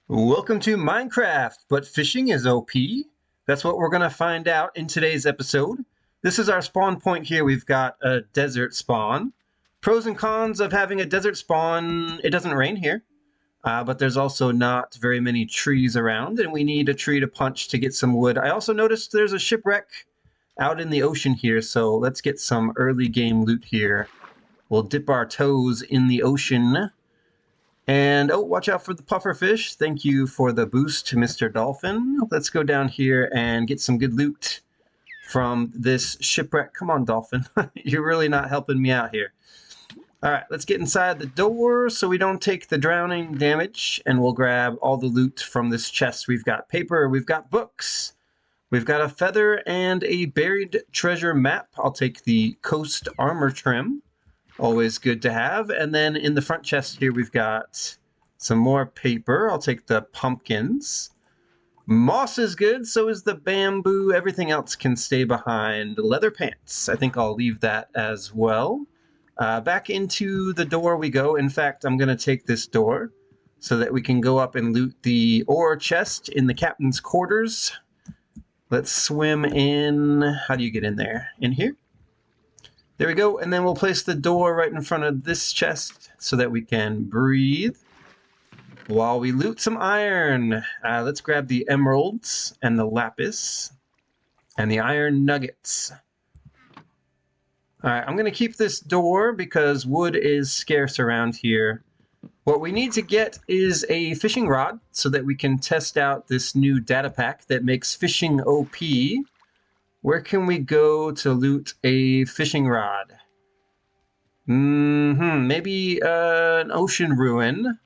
Welcome to Minecraft, but fishing is OP. That's what we're going to find out in today's episode. This is our spawn point here. We've got a desert spawn. Pros and cons of having a desert spawn: it doesn't rain here, but there's also not very many trees around, and we need a tree to punch to get some wood. I also noticed there's a shipwreck out in the ocean here, so let's get some early game loot here. We'll dip our toes in the ocean. And, oh, watch out for the pufferfish. Thank you for the boost, Mr. Dolphin. Let's go down here and get some good loot from this shipwreck. Come on, Dolphin. You're really not helping me out here. All right, let's get inside the door so we don't take the drowning damage, and we'll grab all the loot from this chest. We've got paper, we've got books, we've got a feather and a buried treasure map. I'll take the coast armor trim. Always good to have. And then in the front chest here, we've got some more paper. I'll take the pumpkins. Moss is good, so is the bamboo. Everything else can stay behind. Leather pants. I think I'll leave that as well. Back into the door we go. In fact, I'm going to take this door so that we can go up and loot the ore chest in the captain's quarters. Let's swim in. How do you get in there? In here? There we go, and then we'll place the door right in front of this chest so that we can breathe while we loot some iron. Let's grab the emeralds and the lapis and the iron nuggets. All right, I'm going to keep this door because wood is scarce around here. What we need to get is a fishing rod so that we can test out this new data pack that makes fishing OP. Where can we go to loot a fishing rod? Maybe an ocean ruin.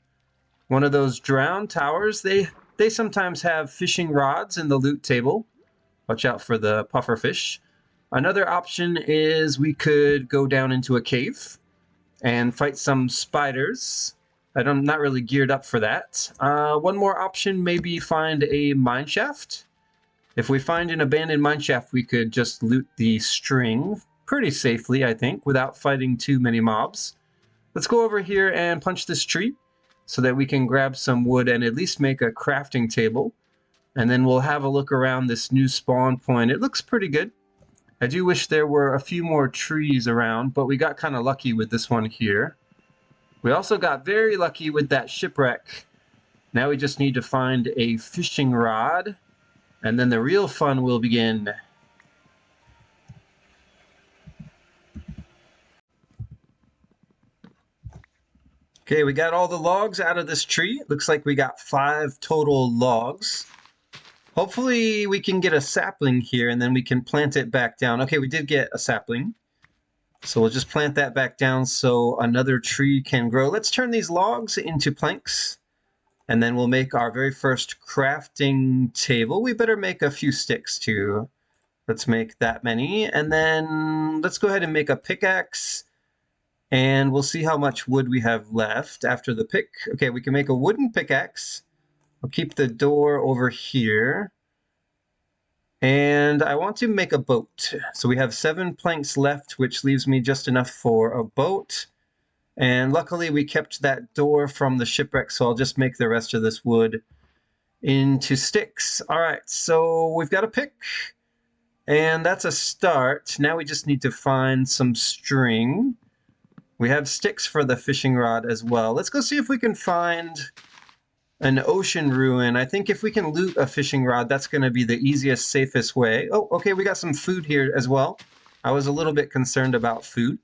One of those drowned towers. They sometimes have fishing rods in the loot table. Watch out for the pufferfish. Another option is we could go down into a cave and fight some spiders. I'm not really geared up for that. One more option, maybe find a mineshaft. If we find an abandoned mineshaft, we could just loot the string pretty safely, I think, without fighting too many mobs. Let's go over here and punch this tree so that we can grab some wood and at least make a crafting table. And then we'll have a look around this new spawn point. It looks pretty good. I do wish there were a few more trees around, but we got kind of lucky with this one here. We also got very lucky with that shipwreck. Now we just need to find a fishing rod. And then the real fun will begin. Okay, we got all the logs out of this tree. It looks like we got 5 total logs. Hopefully we can get a sapling here and then we can plant it back down. Okay, we did get a sapling. So we'll just plant that back down so another tree can grow. Let's turn these logs into planks. And then we'll make our very first crafting table. We better make a few sticks too. Let's make that many. And then let's go ahead and make a pickaxe. And we'll see how much wood we have left after the pick. Okay, we can make a wooden pickaxe. I'll keep the door over here. And I want to make a boat. So we have 7 planks left, which leaves me just enough for a boat. And luckily we kept that door from the shipwreck, so I'll just make the rest of this wood into sticks. All right, so we've got a pick, and that's a start. Now we just need to find some string. We have sticks for the fishing rod as well. Let's go see if we can find an ocean ruin. I think if we can loot a fishing rod, that's going to be the easiest, safest way. Oh, okay, we got some food here as well. I was a little bit concerned about food.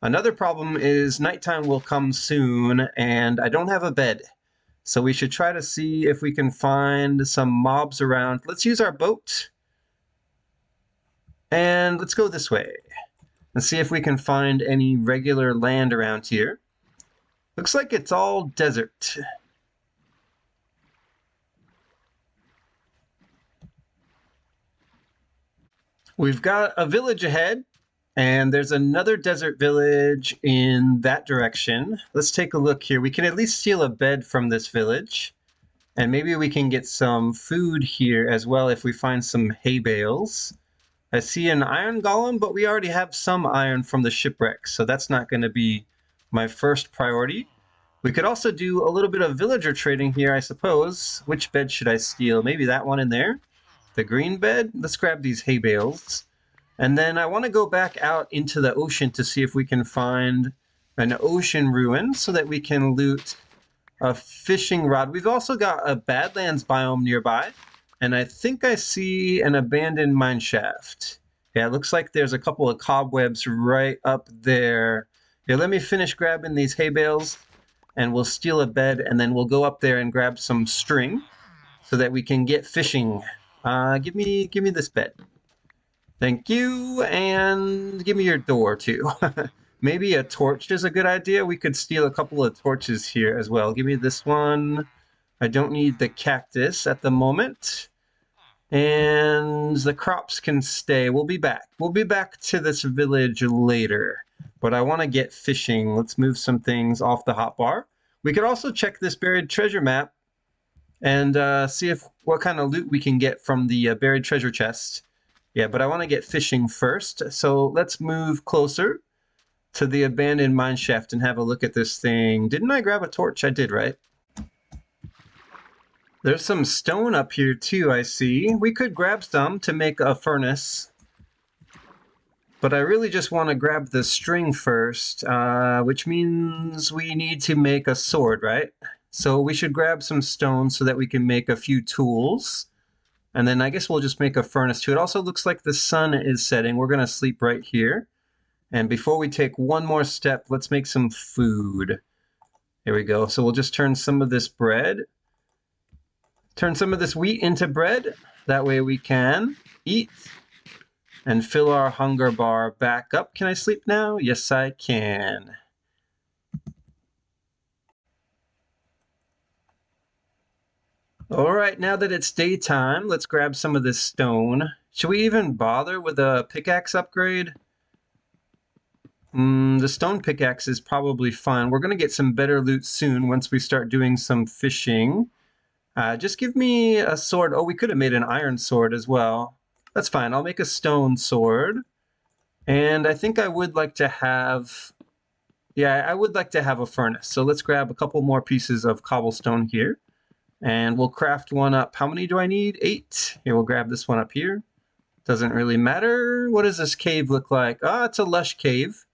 Another problem is nighttime will come soon, and I don't have a bed. So we should try to see if we can find some mobs around. Let's use our boat. And let's go this way. And see if we can find any regular land around here. Looks like it's all desert. We've got a village ahead. And there's another desert village in that direction. Let's take a look here. We can at least steal a bed from this village. And maybe we can get some food here as well if we find some hay bales. I see an iron golem, but we already have some iron from the shipwreck, so that's not going to be my first priority. We could also do a little bit of villager trading here, I suppose. Which bed should I steal? Maybe that one in there? The green bed? Let's grab these hay bales. And then I want to go back out into the ocean to see if we can find an ocean ruin so that we can loot a fishing rod. We've also got a Badlands biome nearby. And I think I see an abandoned mine shaft. Yeah, it looks like there's a couple of cobwebs right up there. Here, let me finish grabbing these hay bales, and we'll steal a bed, and then we'll go up there and grab some string so that we can get fishing. Give me this bed. Thank you, and give me your door, too. Maybe a torch is a good idea. We could steal a couple of torches here as well. Give me this one. I don't need the cactus at the moment. And the crops can stay. We'll be back. We'll be back to this village later. But I want to get fishing. Let's move some things off the hotbar. We could also check this buried treasure map and see what kind of loot we can get from the buried treasure chest. Yeah, but I want to get fishing first. So let's move closer to the abandoned mine shaft and have a look at this thing. Didn't I grab a torch? I did, right? There's some stone up here too, I see. We could grab some to make a furnace. But I really just want to grab the string first, which means we need to make a sword, right? So we should grab some stone so that we can make a few tools. And then I guess we'll just make a furnace too. It also looks like the sun is setting. We're going to sleep right here. And before we take one more step, let's make some food. Here we go. So we'll just turn some of this bread. Turn some of this wheat into bread. That way we can eat and fill our hunger bar back up. Can I sleep now? Yes, I can. All right, now that it's daytime, let's grab some of this stone. Should we even bother with a pickaxe upgrade? The stone pickaxe is probably fine. We're going to get some better loot soon once we start doing some fishing. Just give me a sword. Oh, we could have made an iron sword as well. That's fine. I'll make a stone sword. And I think I would like to have... Yeah, I would like to have a furnace. So let's grab a couple more pieces of cobblestone here. And we'll craft one up. How many do I need? 8. Here, we'll grab this one up here. Doesn't really matter. What does this cave look like? Ah, it's a lush cave.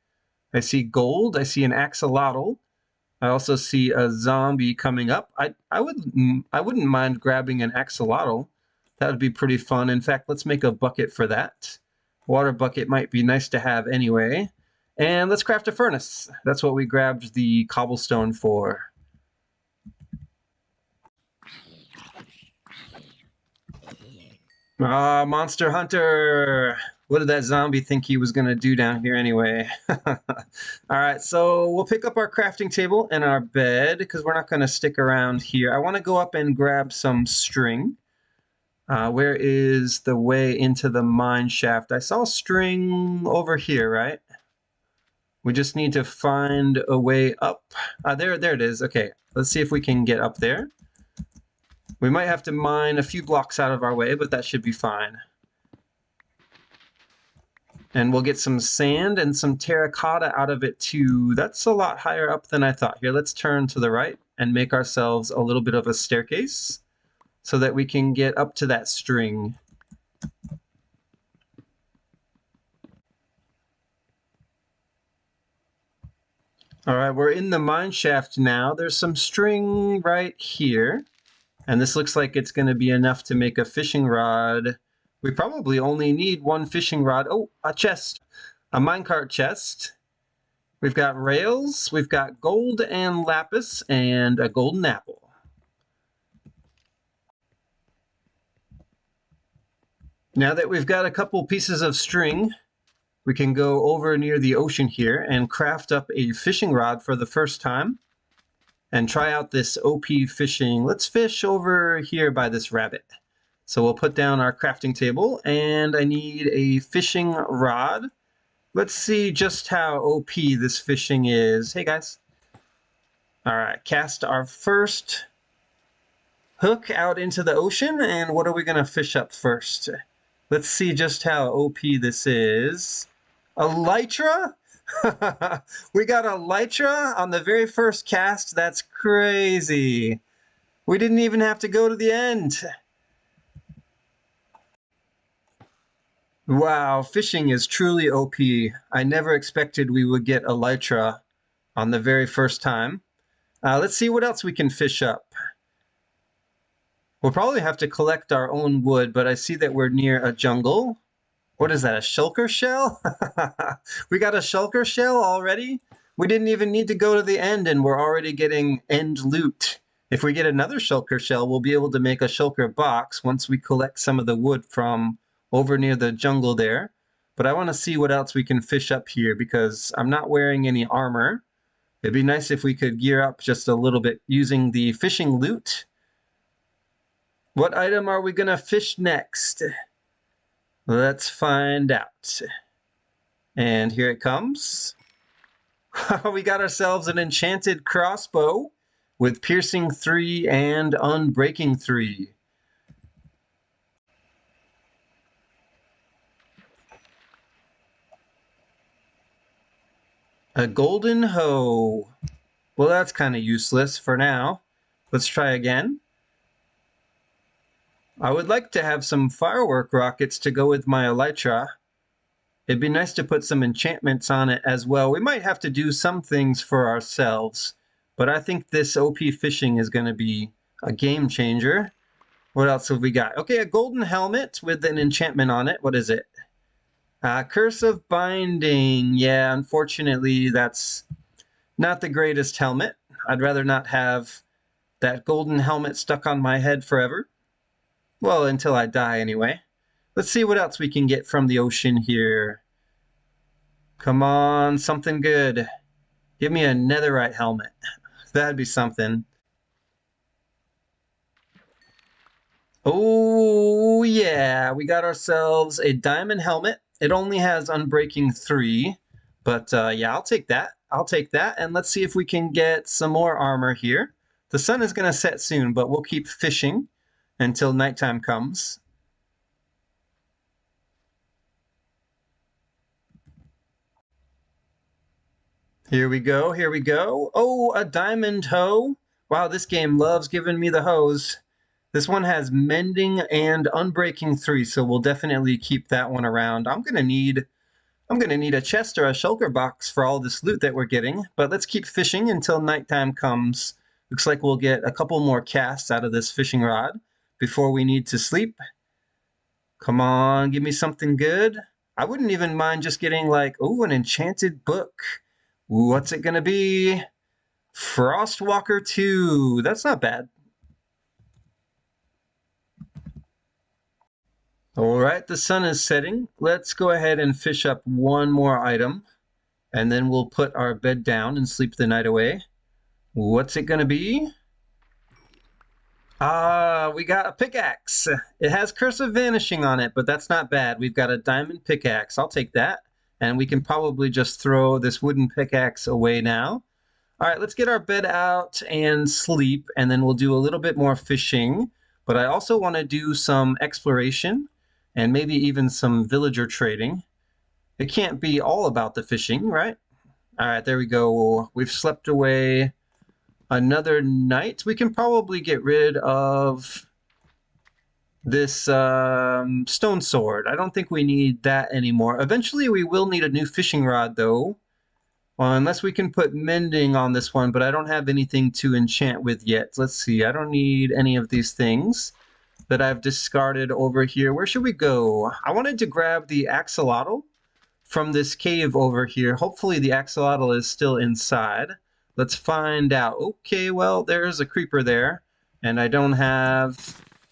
I see gold. I see an axolotl. I also see a zombie coming up. I wouldn't mind grabbing an axolotl. That would be pretty fun. In fact, let's make a bucket for that. Water bucket might be nice to have anyway. And let's craft a furnace. That's what we grabbed the cobblestone for. Ah, Monster Hunter! What did that zombie think he was going to do down here anyway? All right, so we'll pick up our crafting table and our bed because we're not going to stick around here. I want to go up and grab some string. Where is the way into the mine shaft? I saw string over here, right? We just need to find a way up. There it is. Okay, let's see if we can get up there. We might have to mine a few blocks out of our way, but that should be fine. And we'll get some sand and some terracotta out of it too. That's a lot higher up than I thought. Here, let's turn to the right and make ourselves a little bit of a staircase so that we can get up to that string. All right, we're in the mine shaft now. There's some string right here. And this looks like it's going to be enough to make a fishing rod. We probably only need one fishing rod. Oh, a chest. A minecart chest. We've got rails. We've got gold and lapis and a golden apple. Now that we've got a couple pieces of string, we can go over near the ocean here and craft up a fishing rod for the first time. And try out this OP fishing. Let's fish over here by this rabbit. So we'll put down our crafting table, and I need a fishing rod. Let's see just how OP this fishing is. Hey guys. All right, cast our first hook out into the ocean, and what are we gonna fish up first? Let's see just how OP this is. Elytra? We got a Elytra on the very first cast. That's crazy. We didn't even have to go to the end. Wow, fishing is truly OP. I never expected we would get Elytra on the very first time. Let's see what else we can fish up. We'll probably have to collect our own wood, but I see that we're near a jungle. What is that, a shulker shell? We got a shulker shell already? We didn't even need to go to the end and we're already getting end loot. If we get another shulker shell, we'll be able to make a shulker box once we collect some of the wood from over near the jungle there. But I want to see what else we can fish up here because I'm not wearing any armor. It'd be nice if we could gear up just a little bit using the fishing loot. What item are we going to fish next? Let's find out. And here it comes. We got ourselves an enchanted crossbow with piercing 3 and unbreaking 3. A golden hoe. Well, that's kind of useless for now. Let's try again. I would like to have some firework rockets to go with my elytra. It'd be nice to put some enchantments on it as well. We might have to do some things for ourselves, but I think this OP fishing is going to be a game changer. What else have we got? Okay, a golden helmet with an enchantment on it. What is it? Curse of Binding. Yeah, unfortunately, that's not the greatest helmet. I'd rather not have that golden helmet stuck on my head forever. Well, until I die anyway. Let's see what else we can get from the ocean here. Come on, something good. Give me a netherite helmet. That'd be something. Oh, yeah, we got ourselves a diamond helmet. It only has unbreaking 3, but yeah, I'll take that. I'll take that, and let's see if we can get some more armor here. The sun is going to set soon, but we'll keep fishing until nighttime comes. Here we go, here we go. Oh, a diamond hoe. Wow, this game loves giving me the hose. This one has mending and unbreaking 3, so we'll definitely keep that one around. I'm gonna need a chest or a shulker box for all this loot that we're getting, but let's keep fishing until nighttime comes. Looks like we'll get a couple more casts out of this fishing rod before we need to sleep. Come on, give me something good. I wouldn't even mind just getting like, oh, an enchanted book. What's it gonna be? Frostwalker 2. That's not bad. All right, the sun is setting. Let's go ahead and fish up one more item, and then we'll put our bed down and sleep the night away. What's it gonna be? We got a pickaxe. It has Curse of Vanishing on it, but that's not bad. We've got a diamond pickaxe. I'll take that. And we can probably just throw this wooden pickaxe away now. All right, let's get our bed out and sleep, and then we'll do a little bit more fishing. But I also want to do some exploration and maybe even some villager trading. It can't be all about the fishing, right? All right, there we go. We've slept away another night. We can probably get rid of this stone sword. I don't think we need that anymore. Eventually, we will need a new fishing rod, though. Well, unless we can put mending on this one, but I don't have anything to enchant with yet. Let's see. I don't need any of these things that I've discarded over here. Where should we go? I wanted to grab the axolotl from this cave over here. Hopefully the axolotl is still inside. Let's find out. Okay, well, there's a creeper there, and I don't have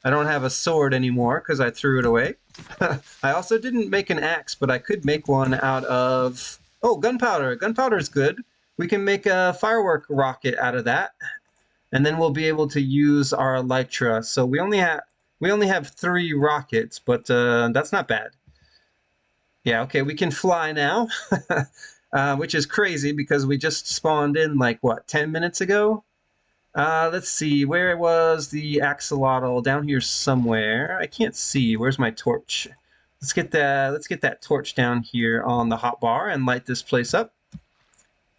a sword anymore because I threw it away. I also didn't make an axe, but I could make one out of... Oh, gunpowder. Gunpowder's good. We can make a firework rocket out of that, and then we'll be able to use our elytra. So we only have 3 rockets, but that's not bad. Yeah, okay, we can fly now, which is crazy because we just spawned in like, what, 10 minutes ago? Let's see, where was the axolotl? Down here somewhere. I can't see. Where's my torch? Let's get that torch down here on the hotbar and light this place up.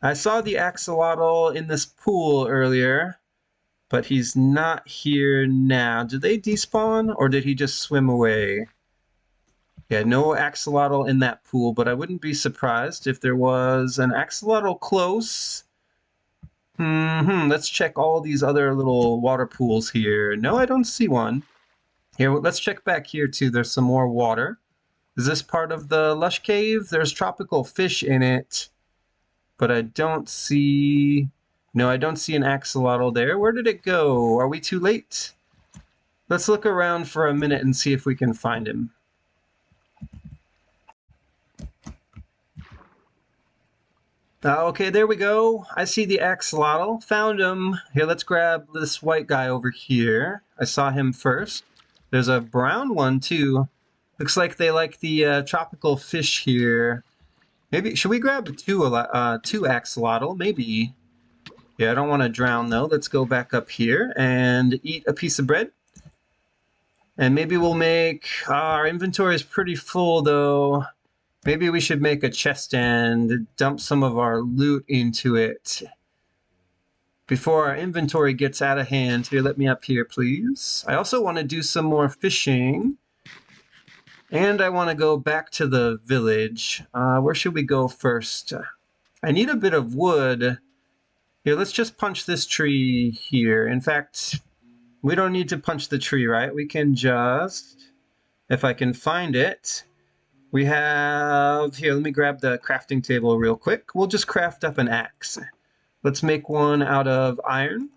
I saw the axolotl in this pool earlier, but he's not here now. Did they despawn, or did he just swim away? Yeah, no axolotl in that pool, but I wouldn't be surprised if there was an axolotl close. Let's check all these other little water pools here. No, I don't see one. Here, let's check back here too. There's some more water. Is this part of the lush cave? There's tropical fish in it, but I don't see... No, I don't see an axolotl there. Where did it go? Are we too late? Let's look around for a minute and see if we can find him. Okay, there we go. I see the axolotl. Found him. Here, let's grab this white guy over here. I saw him first. There's a brown one, too. Looks like they like the tropical fish here. Maybe, should we grab two axolotl? Maybe. Yeah, I don't want to drown, though. Let's go back up here and eat a piece of bread. And maybe we'll make... our inventory is pretty full, though. Maybe we should make a chest and dump some of our loot into it before our inventory gets out of hand. Here, let me up here, please. I also want to do some more fishing. And I want to go back to the village. Where should we go first? I need a bit of wood. Here, let's just punch this tree here. In fact, we don't need to punch the tree, right? We can just, if I can find it... We have, here, let me grab the crafting table real quick. We'll just craft up an axe. Let's make one out of iron,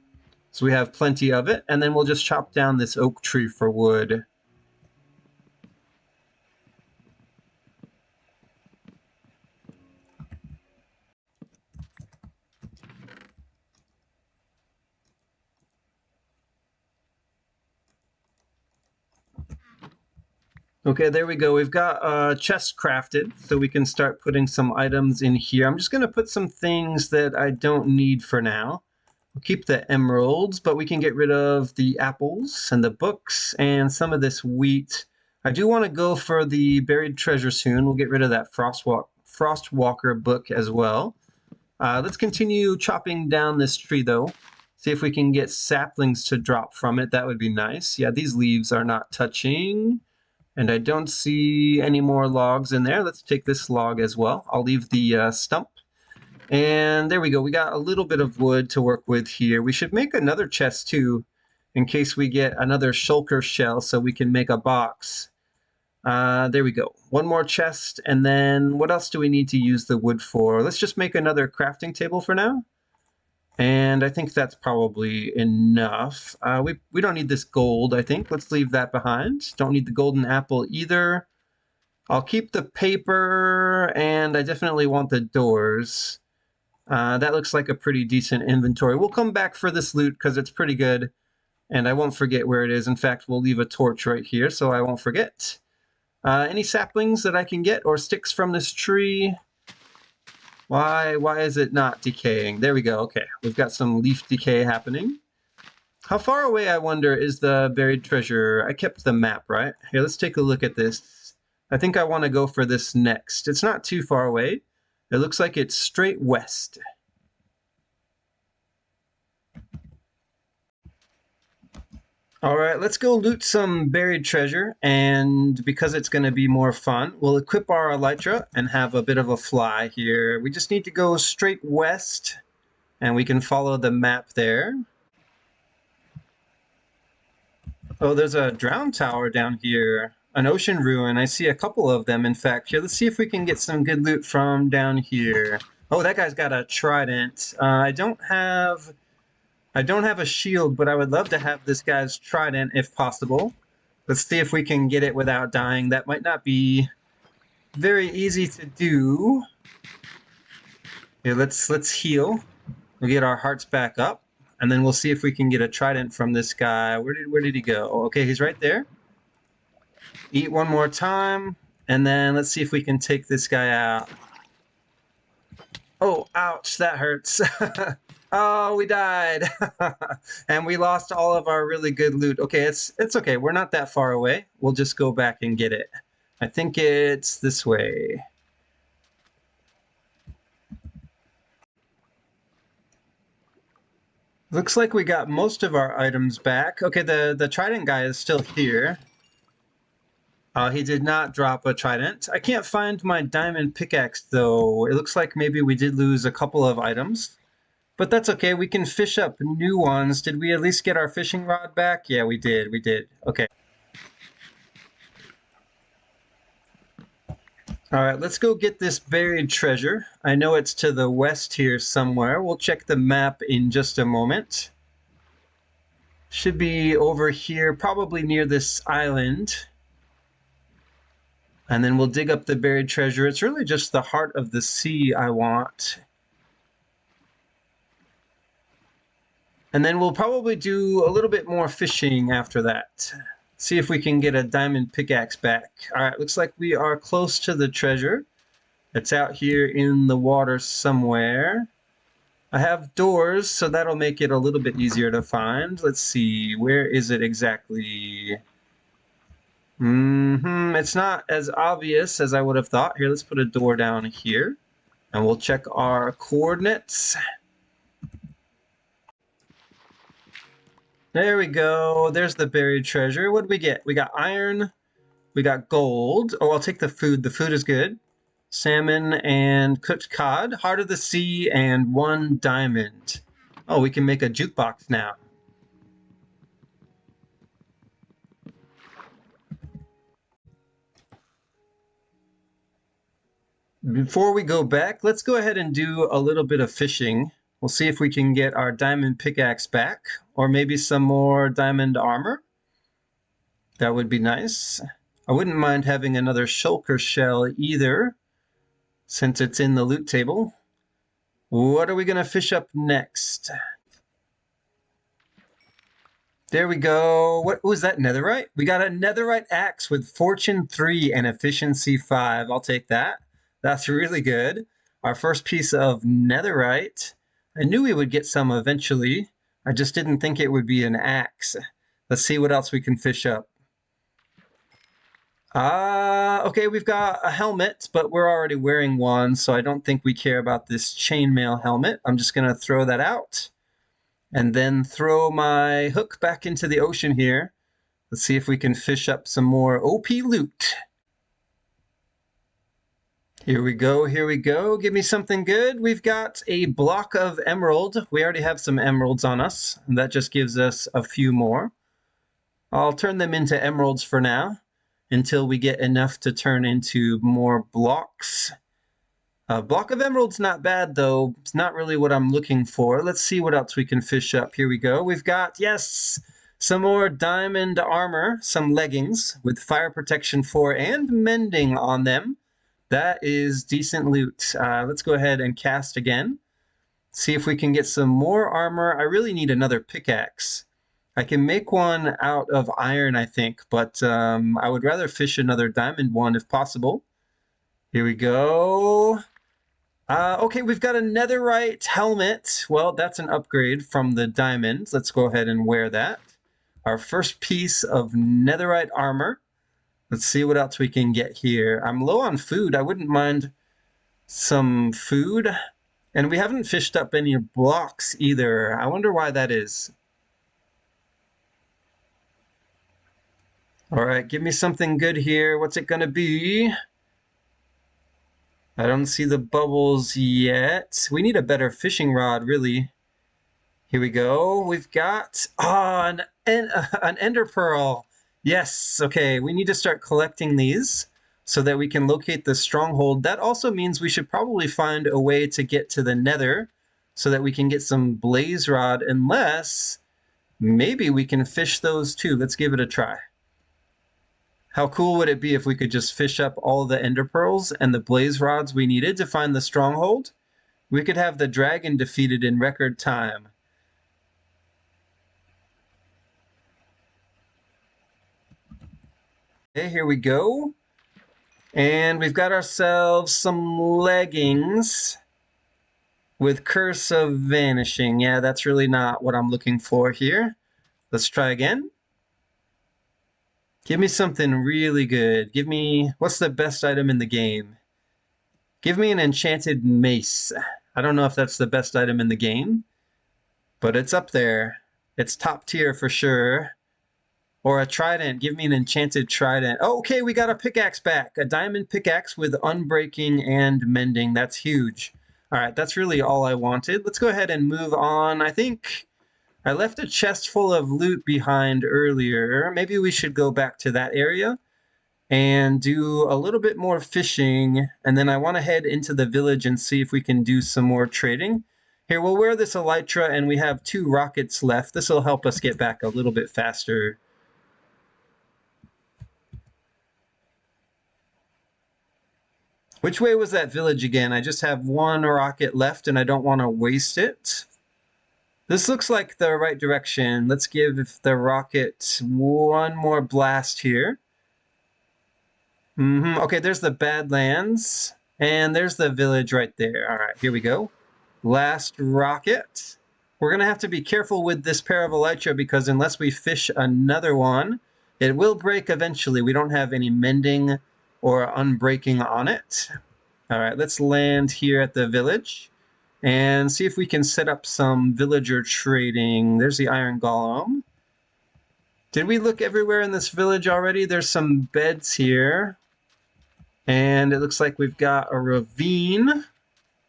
so we have plenty of it, and then we'll just chop down this oak tree for wood. Okay, there we go. We've got a chest crafted, so we can start putting some items in here. I'm just going to put some things that I don't need for now. We'll keep the emeralds, but we can get rid of the apples and the books and some of this wheat. I do want to go for the buried treasure soon. We'll get rid of that Frostwalker book as well. Let's continue chopping down this tree, though. See if we can get saplings to drop from it. That would be nice. Yeah, these leaves are not touching. And I don't see any more logs in there. Let's take this log as well. I'll leave the stump. And there we go. We got a little bit of wood to work with here. We should make another chest too, in case we get another shulker shell so we can make a box. There we go. One more chest, and then what else do we need to use the wood for? Let's just make another crafting table for now. And I think that's probably enough. We don't need this gold, I think. Let's leave that behind. Don't need the golden apple either. I'll keep the paper, and I definitely want the doors. That looks like a pretty decent inventory. We'll come back for this loot because it's pretty good, and I won't forget where it is. In fact, we'll leave a torch right here so I won't forget. Any saplings that I can get or sticks from this tree? Why is it not decaying? There we go. Okay, we've got some leaf decay happening. How far away, I wonder, is the buried treasure? I kept the map, right? Here, let's take a look at this. I think I want to go for this next. It's not too far away. It looks like it's straight west. All right, let's go loot some buried treasure, and because it's going to be more fun, we'll equip our elytra and have a bit of a fly here. We just need to go straight west, and we can follow the map there. Oh, there's a drown tower down here, an ocean ruin. I see a couple of them, in fact. Here, let's see if we can get some good loot from down here. Oh, that guy's got a trident. I don't have a shield, but I would love to have this guy's trident if possible. Let's see if we can get it without dying. That might not be very easy to do. Here, let's heal. We'll get our hearts back up, and then we'll see if we can get a trident from this guy. Where did he go? Okay, he's right there. Eat one more time, and then let's see if we can take this guy out. Oh, ouch, that hurts. Oh, we died. And we lost all of our really good loot. Okay, it's okay. We're not that far away. We'll just go back and get it. I think it's this way. Looks like we got most of our items back. Okay, the trident guy is still here. He did not drop a trident. I can't find my diamond pickaxe, though. It looks like maybe we did lose a couple of items. But that's okay. We can fish up new ones. Did we at least get our fishing rod back? Yeah, we did. We did. Okay. All right, let's go get this buried treasure. I know it's to the west here somewhere. We'll check the map in just a moment. Should be over here, probably near this island. And then we'll dig up the buried treasure. It's really just the heart of the sea I want. And then we'll probably do a little bit more fishing after that. See if we can get a diamond pickaxe back. All right, looks like we are close to the treasure. It's out here in the water somewhere. I have doors, so that'll make it a little bit easier to find. Let's see, where is it exactly? It's not as obvious as I would have thought. Here, let's put a door down here, and we'll check our coordinates. There we go. There's the buried treasure. What did we get? We got iron. We got gold. Oh, I'll take the food. The food is good. Salmon and cooked cod. Heart of the sea and 1 diamond. Oh, we can make a jukebox now. Before we go back, let's go ahead and do a little bit of fishing. We'll see if we can get our diamond pickaxe back, or maybe some more diamond armor. That would be nice. I wouldn't mind having another shulker shell either, since it's in the loot table. What are we going to fish up next? There we go. What was that, netherite? We got a netherite axe with fortune 3 and efficiency 5. I'll take that. That's really good. Our first piece of netherite. I knew we would get some eventually. I just didn't think it would be an axe. Let's see what else we can fish up. Okay, we've got a helmet, but we're already wearing one, so I don't think we care about this chainmail helmet. I'm just going to throw that out. And then throw my hook back into the ocean here. Let's see if we can fish up some more OP loot. Here we go, here we go. Give me something good. We've got a block of emerald. We already have some emeralds on us, and that just gives us a few more. I'll turn them into emeralds for now, until we get enough to turn into more blocks. A block of emerald's not bad, though. It's not really what I'm looking for. Let's see what else we can fish up. Here we go. We've got, yes, some more diamond armor, some leggings with fire protection 4 and mending on them. That is decent loot. Let's go ahead and cast again. See if we can get some more armor. I really need another pickaxe. I can make one out of iron, I think, but I would rather fish another diamond one if possible. Here we go. Okay, we've got a netherite helmet. Well, that's an upgrade from the diamond. Let's go ahead and wear that. Our first piece of netherite armor. Let's see what else we can get here. I'm low on food. I wouldn't mind some food. And we haven't fished up any blocks either. I wonder why that is. All right, give me something good here. What's it going to be? I don't see the bubbles yet. We need a better fishing rod, really. Here we go. We've got an ender pearl. Yes, okay. We need to start collecting these so that we can locate the stronghold. That also means we should probably find a way to get to the nether so that we can get some blaze rod, unless maybe we can fish those too. Let's give it a try. How cool would it be if we could just fish up all the ender pearls and the blaze rods we needed to find the stronghold? We could have the dragon defeated in record time. Okay, here we go. And we've got ourselves some leggings with Curse of Vanishing. Yeah, that's really not what I'm looking for here. Let's try again. Give me something really good. Give me, what's the best item in the game? Give me an enchanted mace. I don't know if that's the best item in the game. but it's up there. It's top tier for sure. Or a trident. Give me an enchanted trident. Oh, okay, we got a pickaxe back. A diamond pickaxe with unbreaking and mending. That's huge. All right, that's really all I wanted. Let's go ahead and move on. I think I left a chest full of loot behind earlier. Maybe we should go back to that area and do a little bit more fishing. And then I want to head into the village and see if we can do some more trading. Here, we'll wear this elytra and we have 2 rockets left. This will help us get back a little bit faster. Which way was that village again? I just have 1 rocket left and I don't want to waste it. This looks like the right direction. Let's give the rocket 1 more blast here. Okay, there's the Badlands. And there's the village right there. All right, here we go. Last rocket. We're going to have to be careful with this pair of elytra because unless we fish another one, it will break eventually. We don't have any mending or unbreaking on it. All right, let's land here at the village and see if we can set up some villager trading. There's the iron golem. Did we look everywhere in this village already? There's some beds here. And it looks like we've got a ravine.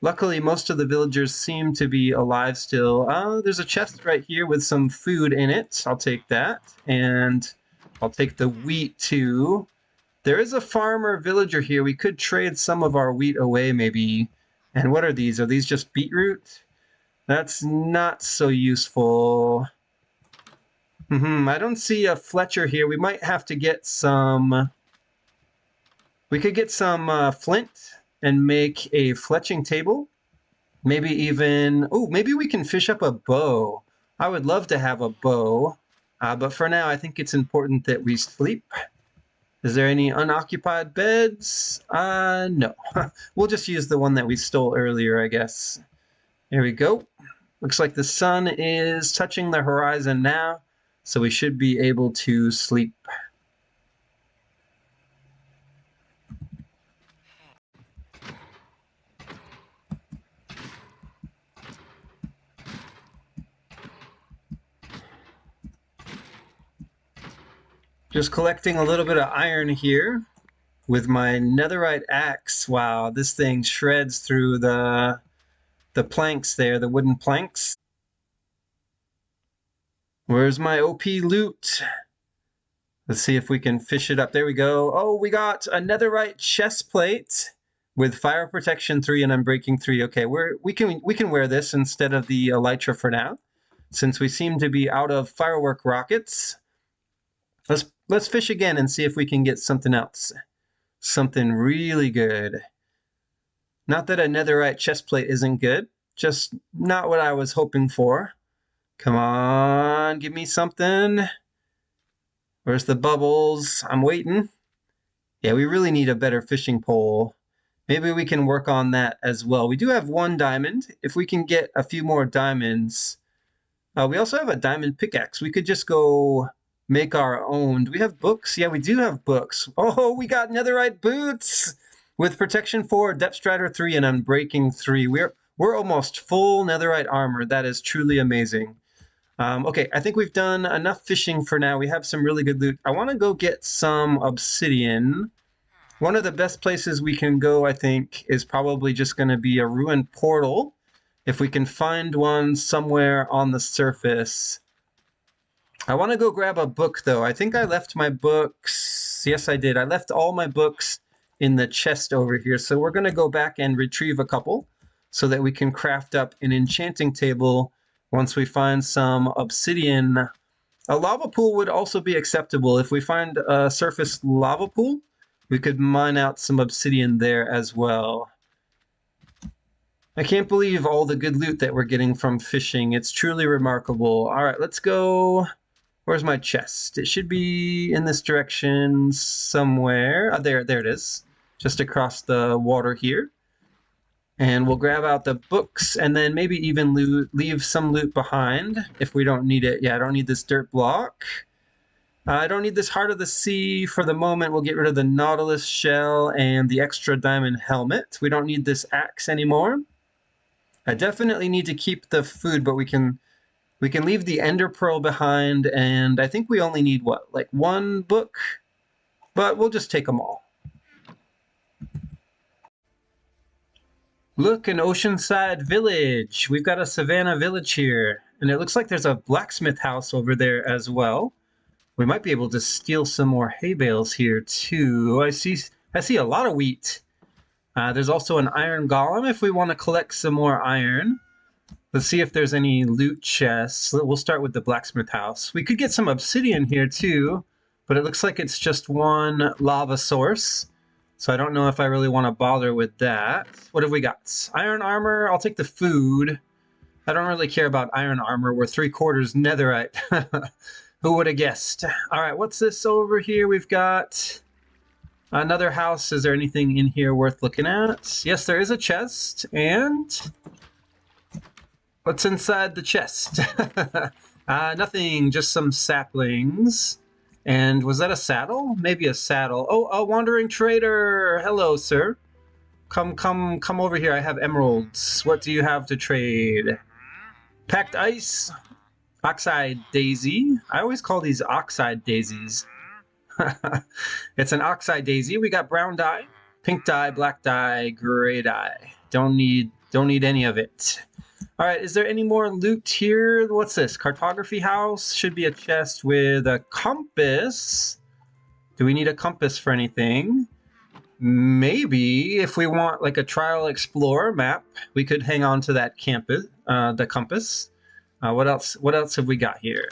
Luckily, most of the villagers seem to be alive still. There's a chest right here with some food in it. I'll take that. And I'll take the wheat too. There is a farmer villager here. We could trade some of our wheat away maybe. And what are these? Are these just beetroot? That's not so useful. I don't see a Fletcher here. We might have to get some... We could get some flint and make a fletching table. Maybe even... Oh, maybe we can fish up a bow. I would love to have a bow. But for now, I think it's important that we sleep. Is there any unoccupied beds? No. We'll just use the one that we stole earlier, I guess. Here we go. Looks like the sun is touching the horizon now, so we should be able to sleep. Just collecting a little bit of iron here with my netherite axe. Wow, this thing shreds through the planks there, the wooden planks. Where's my OP loot? Let's see if we can fish it up. There we go. Oh, we got a netherite chest plate with fire protection 3 and unbreaking 3. Okay, we can wear this instead of the elytra for now, since we seem to be out of firework rockets. Let's fish again and see if we can get something else. Something really good. Not that a netherite chest plate isn't good, just not what I was hoping for. Come on, give me something. Where's the bubbles? I'm waiting. Yeah, we really need a better fishing pole. Maybe we can work on that as well. We do have 1 diamond. If we can get a few more diamonds. We also have a diamond pickaxe. We could just go make our own. Do we have books? Yeah, we do have books. Oh, we got netherite boots with protection 4, depth strider 3, and unbreaking 3. We're almost full netherite armor. That is truly amazing. Okay, I think we've done enough fishing for now. We have some really good loot. I want to go get some obsidian. One of the best places we can go, I think, is probably just going to be a ruined portal. If we can find one somewhere on the surface. I want to go grab a book, though. I think I left my books. Yes, I did. I left all my books in the chest over here. So we're going to go back and retrieve a couple so that we can craft up an enchanting table once we find some obsidian. A lava pool would also be acceptable. If we find a surface lava pool, we could mine out some obsidian there as well. I can't believe all the good loot that we're getting from fishing. It's truly remarkable. All right, let's go. Where's my chest? It should be in this direction somewhere. There it is. Just across the water here. And we'll grab out the books and then maybe even leave some loot behind if we don't need it. Yeah, I don't need this dirt block. I don't need this Heart of the Sea for the moment. We'll get rid of the Nautilus shell and the extra diamond helmet. We don't need this axe anymore. I definitely need to keep the food, but we can We can leave the Ender Pearl behind, and I think we only need, what, like one book? But we'll just take them all. Look, an oceanside village. We've got a savannah village here, and it looks like there's a blacksmith house over there as well. We might be able to steal some more hay bales here too. I see a lot of wheat. There's also an iron golem if we want to collect some more iron. Let's see if there's any loot chests. We'll start with the blacksmith house. We could get some obsidian here too, but it looks like it's just one lava source. So I don't know if I really want to bother with that. What have we got? Iron armor. I'll take the food. I don't really care about iron armor. We're 3/4 netherite. Who would have guessed? All right, what's this over here? We've got another house. Is there anything in here worth looking at? Yes, there is a chest. And what's inside the chest? Nothing, just some saplings. And was that a saddle? Maybe a saddle. Oh, a wandering trader. Hello, sir. Come over here. I have emeralds. What do you have to trade? Packed ice. Oxide daisy. I always call these oxide daisies. It's an oxide daisy. We got brown dye, pink dye, black dye, gray dye. Don't need any of it. All right, is there any more loot here? What's this? Cartography house. Should be a chest with a compass. Do we need a compass for anything? Maybe if we want like a trial explorer map, we could hang on to that the compass. What else? What else have we got here?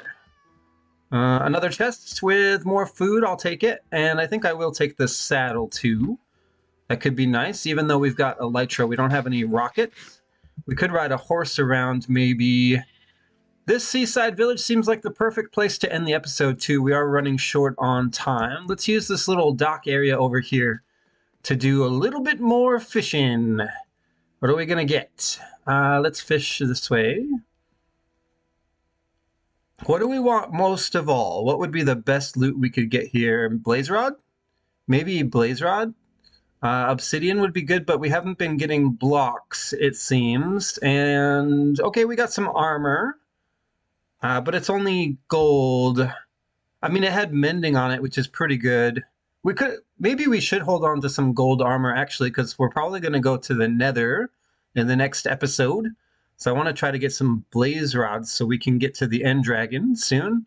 Another chest with more food. I'll take it, and I think I will take the saddle too. That could be nice, even though we've got elytra. We don't have any rockets. We could ride a horse around, maybe. This seaside village seems like the perfect place to end the episode, too. We are running short on time. Let's use this little dock area over here to do a little bit more fishing. What are we going to get? Let's fish this way. What do we want most of all? What would be the best loot we could get here? Blaze rod? Maybe blaze rod? Obsidian would be good, but we haven't been getting blocks, it seems. And, okay, we got some armor, but it's only gold. I mean, it had mending on it, which is pretty good. Maybe we should hold on to some gold armor, actually, because we're probably going to go to the nether in the next episode. So I want to try to get some blaze rods so we can get to the end dragon soon.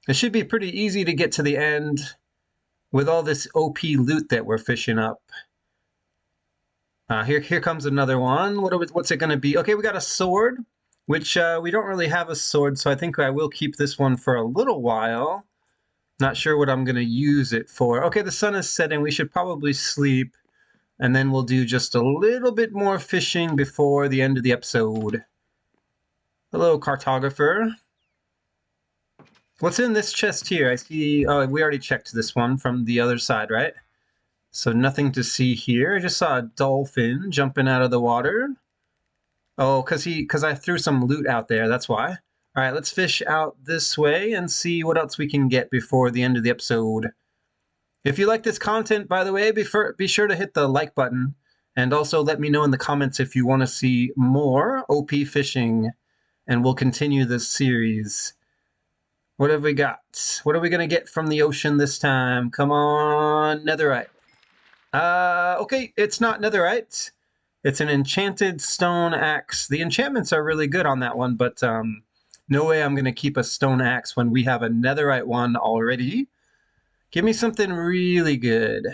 It should be pretty easy to get to the end with all this OP loot that we're fishing up. Here comes another one. What's it going to be? Okay, we got a sword, which we don't really have a sword, so I think I will keep this one for a little while. Not sure what I'm going to use it for. Okay, the sun is setting. We should probably sleep, and then we'll do just a little bit more fishing before the end of the episode. Hello, cartographer. What's in this chest here? I see... Oh, we already checked this one from the other side, right? So nothing to see here. I just saw a dolphin jumping out of the water. Oh, because I threw some loot out there, that's why. All right, let's fish out this way and see what else we can get before the end of the episode. If you like this content, by the way, be sure to hit the like button. And also let me know in the comments if you want to see more OP fishing. And we'll continue this series. What have we got? What are we going to get from the ocean this time? Come on, netherite. Okay, it's not netherite. It's an enchanted stone axe. The enchantments are really good on that one, but no way I'm going to keep a stone axe when we have a netherite one already. Give me something really good.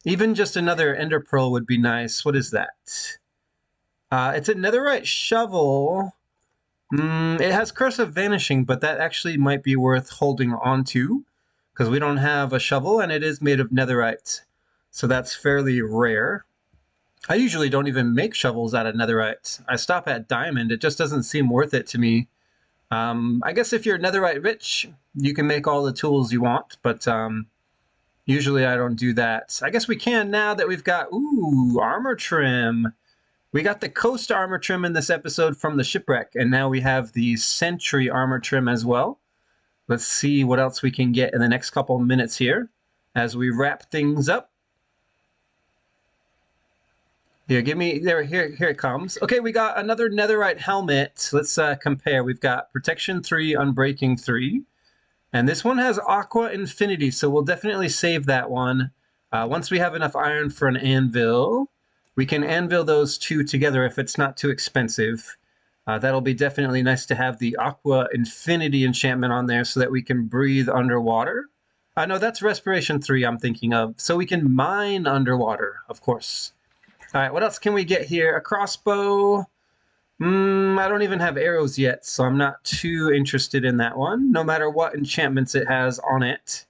Even just another ender pearl would be nice. What is that? It's a netherite shovel. It has Curse of Vanishing, but that actually might be worth holding on to, because we don't have a shovel, and it is made of netherite. So that's fairly rare. I usually don't even make shovels out of netherite. I stop at diamond. It just doesn't seem worth it to me. I guess if you're netherite rich, you can make all the tools you want, but usually I don't do that. I guess we can now that we've got, armor trim. We got the coast armor trim in this episode from the shipwreck, and now we have the sentry armor trim as well. Let's see what else we can get in the next couple minutes here as we wrap things up. Here, give me there. Here it comes. Okay, we got another netherite helmet. Let's compare. We've got protection 3, unbreaking 3, and this one has aqua infinity. So we'll definitely save that one. Once we have enough iron for an anvil, we can anvil those two together if it's not too expensive. That'll be definitely nice to have the aqua infinity enchantment on there so that we can breathe underwater. No, that's respiration 3 I'm thinking of. So we can mine underwater, of course. All right, what else can we get here? A crossbow. I don't even have arrows yet, so I'm not too interested in that one, no matter what enchantments it has on it.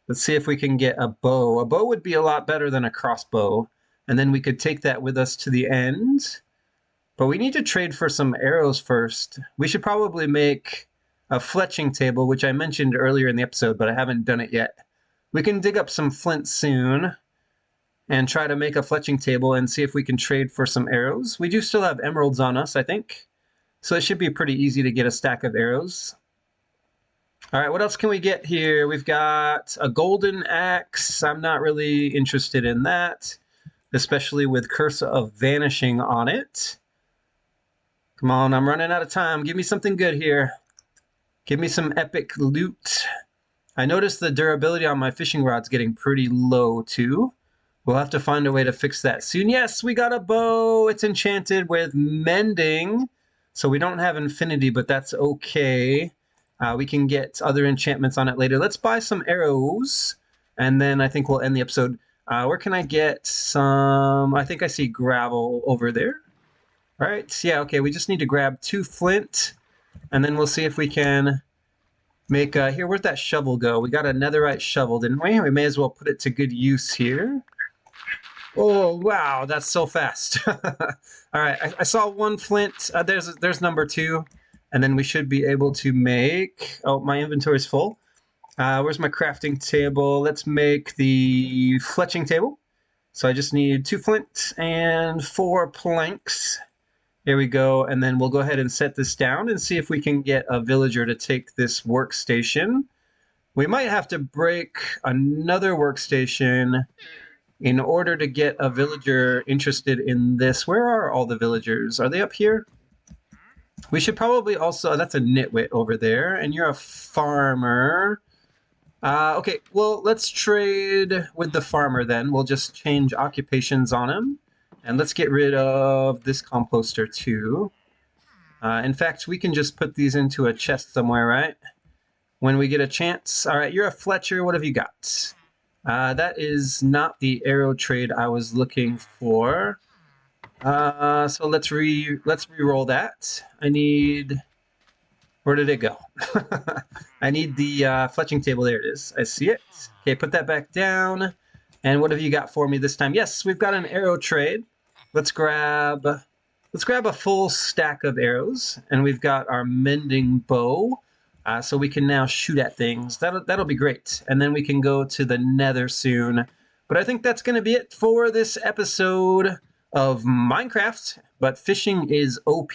Let's see if we can get a bow. A bow would be a lot better than a crossbow, and then we could take that with us to the end. But we need to trade for some arrows first. We should probably make a fletching table, which I mentioned earlier in the episode, but I haven't done it yet. We can dig up some flint soon and try to make a fletching table and see if we can trade for some arrows. We do still have emeralds on us, I think. So it should be pretty easy to get a stack of arrows. All right, what else can we get here? We've got a golden axe. I'm not really interested in that, especially with Curse of Vanishing on it. Come on, I'm running out of time. Give me something good here. Give me some epic loot. I noticed the durability on my fishing rod's getting pretty low too. We'll have to find a way to fix that soon. Yes, we got a bow. It's enchanted with mending. So we don't have infinity, but that's okay. We can get other enchantments on it later. Let's buy some arrows, and then I think we'll end the episode. Where can I get some? I think I see gravel over there. All right, yeah, okay. We just need to grab 2 flint, and then we'll see if we can make... here, where'd that shovel go? We got a netherite shovel, didn't we? We may as well put it to good use here. Oh, wow, that's so fast. All right, I saw 1 flint. There's number 2. And then we should be able to make... Oh, my inventory's full. Where's my crafting table? Let's make the fletching table. So I just need 2 flint and 4 planks. Here we go. And then we'll go ahead and set this down and see if we can get a villager to take this workstation. We might have to break another workstation in order to get a villager interested in this. Where are all the villagers? Are they up here? We should probably also... That's a nitwit over there, and you're a farmer. Okay, well, let's trade with the farmer then. We'll just change occupations on him. And let's get rid of this composter too. In fact, we can just put these into a chest somewhere, right? When we get a chance. All right, you're a Fletcher. What have you got? That is not the arrow trade I was looking for. So let's re-roll that. I need... Where did it go? I need the fletching table. There it is. I see it. Okay, put that back down. And what have you got for me this time? Yes, we've got an arrow trade. Let's grab a full stack of arrows, and we've got our mending bow. So we can now shoot at things. That'll be great. And then we can go to the nether soon. But I think that's going to be it for this episode of Minecraft. But fishing is OP.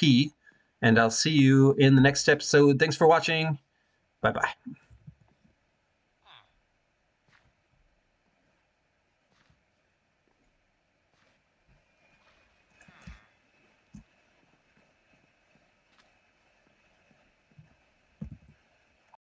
And I'll see you in the next episode. Thanks for watching. Bye-bye.